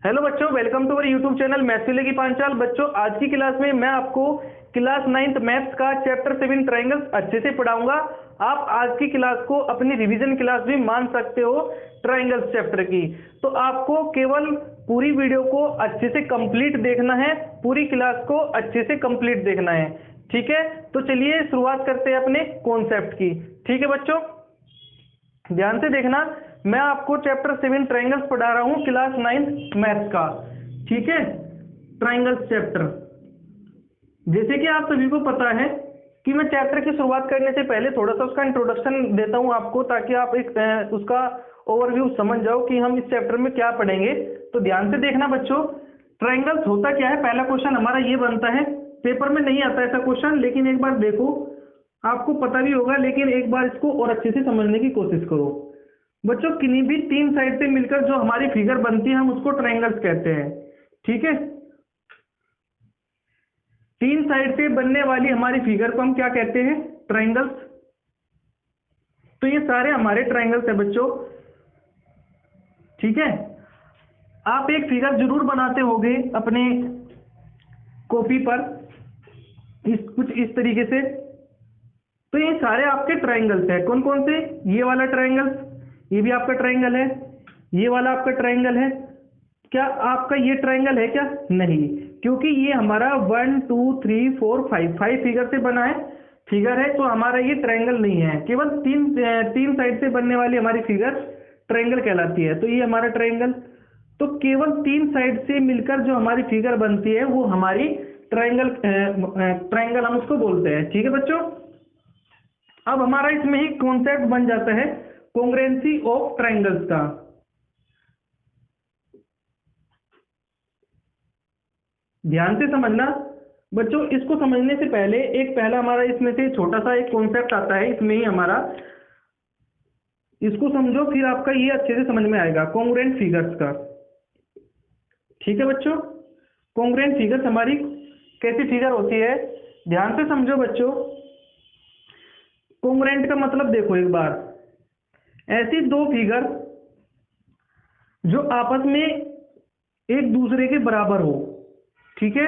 Hello बच्चों, welcome to our YouTube channel maths की पांचाल। बच्चों, आज की क्लास में मैं आपको क्लास 9th मैथ्स का चैप्टर 7 ट्रायंगल्स अच्छे से पढ़ाऊंगा। आप आज की क्लास को अपनी रिवीजन क्लास भी मान सकते हो ट्रायंगल्स चैप्टर की। तो आपको केवल पूरी वीडियो को अच्छे से कंप्लीट देखना है, पूरी क्लास को अच्छे से कंप्लीट देखना है। ठीक है, तो चलिए शुरुआत करते हैं अपने कॉन्सेप्ट की। ठीक है बच्चों, ध्यान से देखना, मैं आपको चैप्टर 7 ट्रायंगल्स पढ़ा रहा हूं क्लास 9th मैथ्स का। ठीक है, ट्रायंगल्स चैप्टर। जैसे कि आप सभी को पता है कि मैं चैप्टर की शुरुआत करने से पहले थोड़ा सा उसका इंट्रोडक्शन देता हूं आपको, ताकि आप एक उसका ओवरव्यू समझ जाओ कि हम इस चैप्टर में क्या पढ़ेंगे। तो ध्यान से देखना बच्चों, ट्रायंगल्स होता क्या है। पहला क्वेश्चन हमारा ये बनता है, पेपर में नहीं आता ऐसा क्वेश्चन, लेकिन एक बार देखो, आपको पता भी होगा, लेकिन एक बार इसको और अच्छे से समझने की कोशिश करो। बच्चों, किन्हीं भी तीन साइड से मिलकर जो हमारी फिगर बनती है हम उसको ट्रायंगल्स कहते हैं। ठीक है, तीन साइड से बनने वाली हमारी फिगर को हम क्या कहते हैं? ट्रायंगल्स। तो ये सारे हमारे ट्रायंगल्स है बच्चों। ठीक है, आप एक फिगर जरूर बनाते होंगे अपने कॉपी पर, कुछ इस तरीके से। तो ये सारे आपके ट्रायंगल्स है। कौन कौन से? ये वाला ट्रायंगल, ये भी आपका ट्रायंगल है, ये वाला आपका ट्रायंगल है। क्या आपका ये ट्रायंगल है क्या? नहीं, क्योंकि ये हमारा 1 2 3 4 5 फिगर से बना है, फिगर है, तो हमारा ये ट्रायंगल नहीं है। केवल तीन साइड से बनने वाली हमारी फिगर ट्रायंगल कहलाती है। तो ये हमारा ट्रायंगल, तो केवल तीन साइड से मिलकर जो हमारी फिगर बनती है वो हमारी ट्रायंगल हम उसको बोलते हैं। ठीक है बच्चों, अब हमारा इसमें ही कॉन्सेप्ट बन जाता है कॉन्ग्रुएंसी ऑफ ट्रायंगल्स का। ध्यान से समझना बच्चों, इसको समझने से पहले एक पहला हमारा इसमें से छोटा सा एक कॉन्सेप्ट आता है, इसमें ही हमारा, इसको समझो, फिर आपका ये अच्छे से समझ में आएगा कॉन्ग्रुएंट फिगर्स का। ठीक है बच्चों, कॉन्ग्रुएंट फिगर्स हमारी कैसी फिगर होती है, ध्यान से समझो बच्चों। कॉन्ग्रुएंट का मतलब देखो एक बार, ऐसी दो फिगर जो आपस में एक दूसरे के बराबर हो। ठीक है,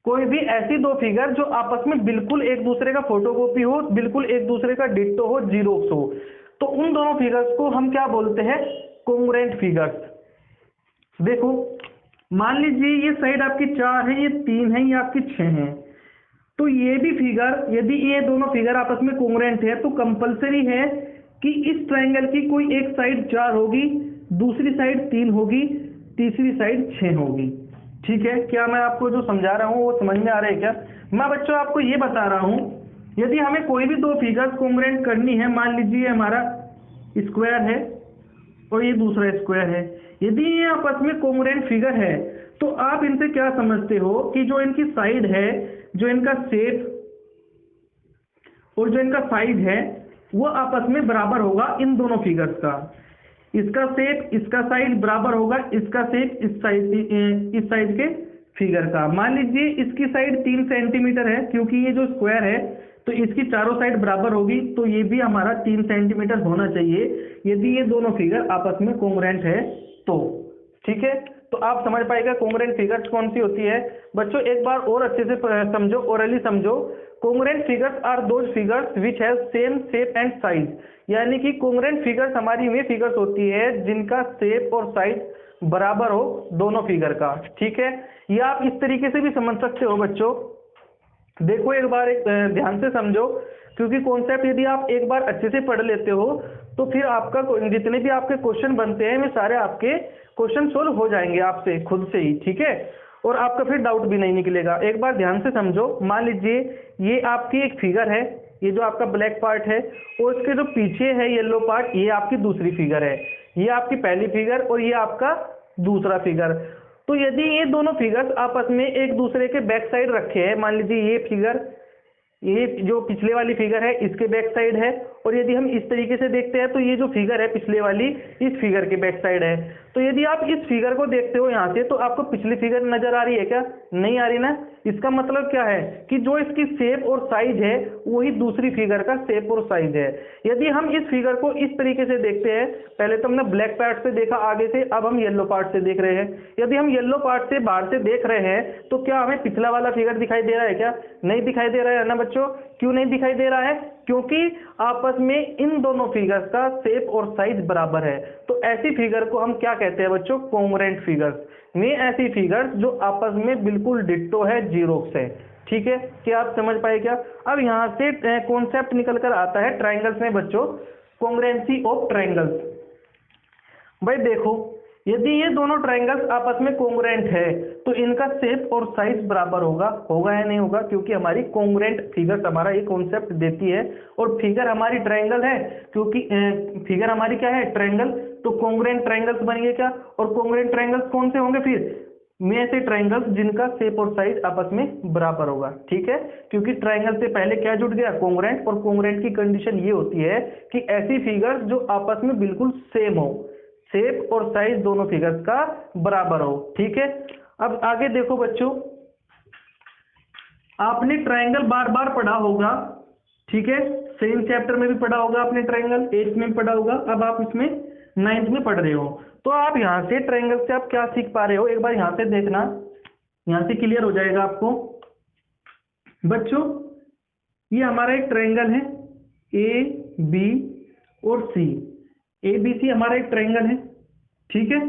कोई भी ऐसी दो फिगर जो आपस में बिल्कुल एक दूसरे का फोटोकॉपी हो, बिल्कुल एक दूसरे का डिट्टो हो, जीरोक्स हो, तो उन दोनों फिगर्स को हम क्या बोलते हैं? Congruent figures. देखो, मान लीजिए ये साइड आपकी 4 है, ये 3 है, ये आपकी 6 है। तो ये भी फिगर, यदि ये दोनों फिगर आपस में कॉन्ग्रुएंट है तो कंपलसरी है कि इस ट्रायंगल की कोई एक साइड 4 होगी, दूसरी साइड 3 होगी, तीसरी साइड 6 होगी। ठीक है, क्या मैं आपको जो समझा रहा हूँ वो समझ में आ रहा है क्या? मैं बच्चों आपको ये बता रहा हूँ, यदि हमें कोई भी दो फिगर्स कॉन्ग्रुएंट करनी है, मान लीजिए हमारा स्क्वायर है और ये दूसरा स्क्वायर है, यदि ये आपस में कॉन्ग्रुएंट फिगर है तो आप इनसे क्या समझते हो कि जो इनकी साइड है, जो इनका शेप और जो इनका साइज है, वो आपस में बराबर होगा इन दोनों फिगर्स का। इसका शेप, इसका साइड बराबर होगा इसका शेप इस साइड के फिगर का। मान लीजिए इसकी साइड 3 सेंटीमीटर है, क्योंकि ये जो स्क्वायर है तो इसकी चारों साइड बराबर होगी, तो ये भी हमारा 3 सेंटीमीटर होना चाहिए यदि ये दोनों फिगर आपस में कॉन्ग्रुएंट है तो। ठीक है, तो आप समझ पाएगा कॉन्ग्रुएंट फिगर्स कौन सी होती है। बच्चों एक बार और अच्छे से समझो, ओरली समझो। Congruent figures are those figures which have same shape and size. यानी कि कॉन्ग्रुएंट फिगर्स हमारी वे फिगर्स होती है जिनका शेप और साइज बराबर हो दोनों फिगर का। ठीक है, ये आप इस तरीके से भी समझ सकते हो बच्चों। देखो एक बार ध्यान से समझो, क्योंकि कॉन्सेप्ट यदि आप एक बार अच्छे से पढ़ लेते हो तो फिर आपका जितने भी आपके क्वेश्चन बनते हैं वे सारे आपके क्वेश्चन सोल्व हो जाएंगे आपसे खुद से ही। ठीक है, और आपका फिर डाउट भी नहीं निकलेगा। एक बार ध्यान से समझो, मान लीजिए ये आपकी एक फिगर है, ये जो आपका ब्लैक पार्ट है, और इसके जो पीछे है येलो पार्ट, ये आपकी दूसरी फिगर है। ये आपकी पहली फिगर और ये आपका दूसरा फिगर। तो यदि ये दोनों फिगर्स आपस में एक दूसरे के बैक साइड रखे हैं, मान लीजिए ये फिगर, ये जो पिछले वाली फिगर है इसके बैक साइड है, और यदि हम इस तरीके से देखते हैं तो ये जो फिगर है पिछले वाली इस फिगर के बैक साइड है। तो यदि आप इस फिगर को देखते हो यहाँ से, तो आपको पिछली फिगर नजर आ रही है क्या? नहीं आ रही ना। इसका मतलब क्या है कि जो इसकी शेप और साइज है वही दूसरी फिगर का शेप और साइज है। यदि हम इस फिगर को इस तरीके से देखते हैं, पहले तो हमने ब्लैक पार्ट से देखा आगे से, अब हम येलो पार्ट से देख रहे हैं। यदि हम येलो पार्ट से बाहर से देख रहे हैं तो क्या हमें पिछला वाला फिगर दिखाई दे रहा है क्या? नहीं दिखाई दे रहा है ना बच्चों। क्यों नहीं दिखाई दे रहा है? क्योंकि आपस में इन दोनों फिगर्स का शेप और साइज बराबर है। तो ऐसी फिगर को हम क्या कहते हैं बच्चों? कोंग्रुएंट फिगर्स। में ऐसी फिगर्स जो आपस में बिल्कुल डिट्टो है, जीरोक्स है। ठीक है, क्या आप समझ पाए क्या? अब यहाँ से कॉन्सेप्ट निकल कर आता है ट्राइंगल्स में बच्चों, कोंग्रुएंसी ऑफ ट्राइंगल्स। भाई देखो, यदि ये दोनों ट्राइंगल्स आपस में कोंग्रुएंट है तो इनका शेप और साइज बराबर होगा। होगा या नहीं होगा? क्योंकि हमारी कोंग्रुएंट फिगर्स हमारा ये कॉन्सेप्ट देती है, और फिगर हमारी ट्राइंगल है, क्योंकि फिगर हमारी क्या है? ट्राइंगल। तो कोंग्रुएंट ट्राइंगल्स बनेंगे क्या? और कोंग्रुएंट ट्राइंगल्स कौन से होंगे फिर? में ऐसे ट्राइंगल्स जिनका शेप और साइज आपस में बराबर होगा। ठीक है, क्योंकि ट्राइंगल से पहले क्या जुड़ गया? कोंग्रुएंट। और कोंग्रुएंट की कंडीशन ये होती है कि ऐसी फिगर्स जो आपस में बिल्कुल सेम हो, शेप और साइज दोनों फिगर्स का बराबर हो। ठीक है, अब आगे देखो बच्चों, आपने ट्राइंगल बार बार पढ़ा होगा। ठीक है, सेम चैप्टर में भी पढ़ा होगा आपने ट्राइंगल, 8th में भी पढ़ा होगा, अब आप इसमें 9th में पढ़ रहे हो। तो आप यहाँ से ट्राइंगल से आप क्या सीख पा रहे हो? एक बार यहाँ से देखना, यहाँ से क्लियर हो जाएगा आपको। बच्चों ये हमारा एक ट्राइंगल है, ए बी और सी। ए बी सी हमारा एक ट्राइंगल है। ठीक है,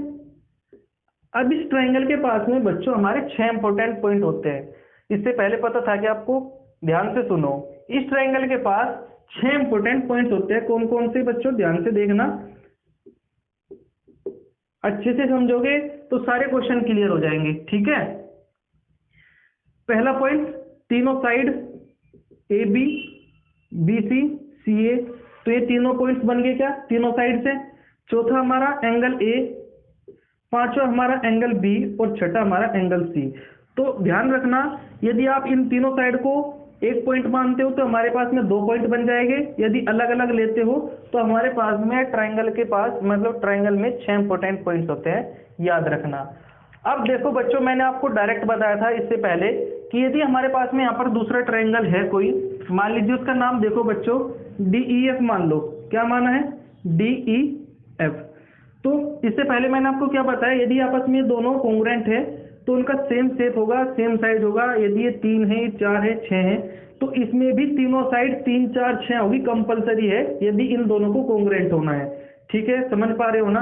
अब इस ट्राइंगल के पास में बच्चों हमारे 6 इंपॉर्टेंट पॉइंट होते हैं। इससे पहले पता था कि आपको? ध्यान से सुनो, इस ट्राइंगल के पास 6 इंपॉर्टेंट पॉइंट्स होते हैं। कौन कौन से बच्चों? ध्यान से देखना, अच्छे से समझोगे तो सारे क्वेश्चन क्लियर हो जाएंगे। ठीक है, पहला पॉइंट, तीनों side A B, B C, C A. तो ये तीनों पॉइंट्स बन गए क्या? तीनों साइड से। चौथा हमारा एंगल ए, पांचवा हमारा एंगल बी, और छठा हमारा एंगल सी। तो ध्यान रखना, यदि आप इन तीनों साइड को एक पॉइंट मानते हो तो हमारे पास में 2 पॉइंट बन जाएंगे। यदि अलग अलग लेते हो तो हमारे पास में ट्राइंगल के पास, मतलब ट्राइंगल में 6 इंपॉर्टेंट पॉइंट्स होते हैं, याद रखना। अब देखो बच्चों, मैंने आपको डायरेक्ट बताया था इससे पहले कि यदि हमारे पास में यहाँ पर दूसरा ट्राइंगल है कोई, मान लीजिए उसका नाम देखो बच्चों DEF मान लो। क्या माना है? DEF। तो इससे पहले मैंने आपको क्या बताया, यदि आपस में दोनों कोंग्रुएंट है तो उनका सेम शेप होगा, सेम साइज होगा। यदि ये 3 है, 4 है, 6 है, तो इसमें भी तीनों साइड 3, 4, 6 होगी, कंपलसरी है यदि इन दोनों को कोंग्रुएंट होना है। ठीक है, समझ पा रहे हो ना?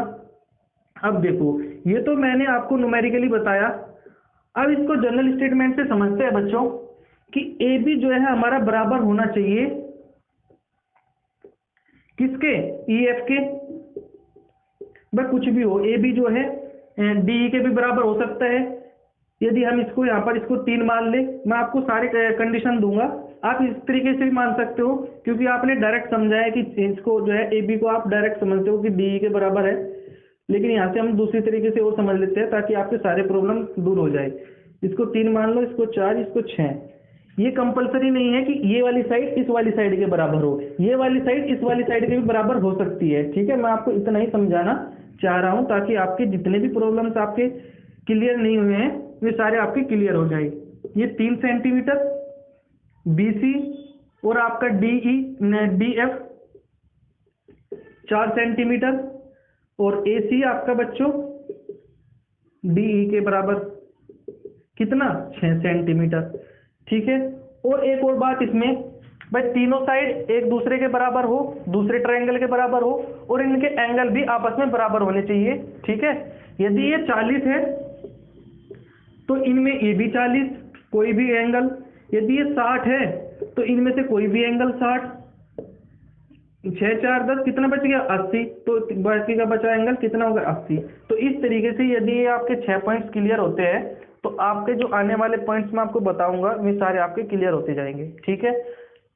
अब देखो, ये तो मैंने आपको न्यूमेरिकली बताया। अब इसको जनरल स्टेटमेंट से समझते हैं बच्चों कि ए बी जो है हमारा बराबर होना चाहिए किसके? EF के। बस कुछ भी हो, ए बी जो है DE के भी बराबर हो सकता है। यदि हम इसको यहाँ पर इसको 3 मान ले, मैं आपको सारे कंडीशन दूंगा, आप इस तरीके से भी मान सकते हो, क्योंकि आपने डायरेक्ट समझा है कि इसको जो है AB को आप डायरेक्ट समझते हो कि DE के बराबर है। लेकिन यहाँ से हम दूसरी तरीके से और समझ लेते हैं ताकि आपके सारे प्रॉब्लम दूर हो जाए। इसको 3 मान लो, इसको 4, इसको 6। ये कंपलसरी नहीं है कि ये वाली साइड इस वाली साइड के बराबर हो, ये वाली साइड इस वाली साइड के भी बराबर हो सकती है। ठीक है, मैं आपको इतना ही समझाना चाह रहा हूं ताकि आपके जितने भी प्रॉब्लम्स आपके क्लियर नहीं हुए हैं वे सारे आपके क्लियर हो जाए। ये 3 सेंटीमीटर BC और आपका DF 4 सेंटीमीटर, और AC आपका बच्चों DE के बराबर कितना? 6 सेंटीमीटर। ठीक है, और एक और बात इसमें, भाई तीनों साइड एक दूसरे के बराबर हो, दूसरे ट्रायंगल के बराबर हो, और इनके एंगल भी आपस में बराबर होने चाहिए। ठीक है, यदि ये 40 है तो इनमें ये भी 40, कोई भी एंगल। यदि ये 60 है तो इनमें से कोई भी एंगल 60। 6, 4, 10 कितना बच गया? 80। तो बाकी का बचा एंगल कितना होगा? 80। तो इस तरीके से यदि ये आपके 6 पॉइंट्स क्लियर होते हैं तो आपके जो आने वाले पॉइंट्स मैं आपको बताऊंगा वे सारे आपके क्लियर होते जाएंगे। ठीक है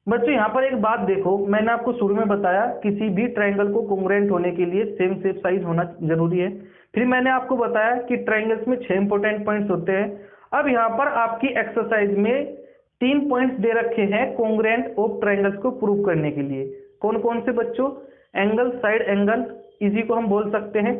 बच्चों, यहाँ पर एक बात देखो, मैंने आपको शुरू में बताया किसी भी ट्रायंगल को कोंग्रुएंट होने के लिए सेम शेप साइज होना जरूरी है। फिर मैंने आपको बताया कि ट्रायंगल्स में 6 इंपॉर्टेंट पॉइंट्स होते हैं। अब यहाँ पर आपकी एक्सरसाइज में 3 पॉइंट्स दे रखे हैं कोंग्रुएंट ऑफ ट्रायंगल्स को प्रूव करने के लिए। कौन कौन से बच्चों? एंगल, साइड एंगल, इसी को हम बोल सकते हैं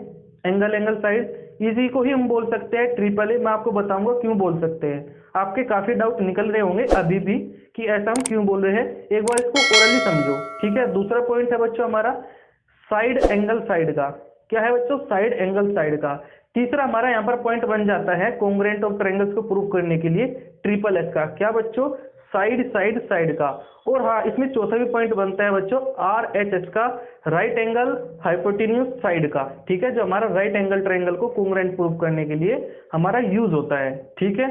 एंगल एंगल साइड, इसी को ही हम बोल सकते हैं ट्रिपल ए। मैं आपको बताऊंगा क्यों बोल सकते हैं, आपके काफी डाउट निकल रहे होंगे अभी भी कि ऐसा हम क्यों बोल रहे हैं, एक बार इसको ओरली समझो, ठीक है। दूसरा पॉइंट है बच्चों हमारा साइड एंगल साइड का, क्या है बच्चों, साइड एंगल साइड का। तीसरा हमारा यहाँ पर पॉइंट बन जाता है कोंग्रुएंट ऑफ ट्रायंगल्स को प्रूव करने के लिए ट्रिपल एस का, क्या बच्चों, साइड साइड साइड का। और हाँ, इसमें चौथा भी पॉइंट बनता है बच्चों आर एच एस का, राइट एंगल हाइपोटेन्यूज साइड का, ठीक है, जो हमारा राइट एंगल ट्रायंगल को कोंग्रुएंट प्रूव करने के लिए हमारा यूज होता है, ठीक है।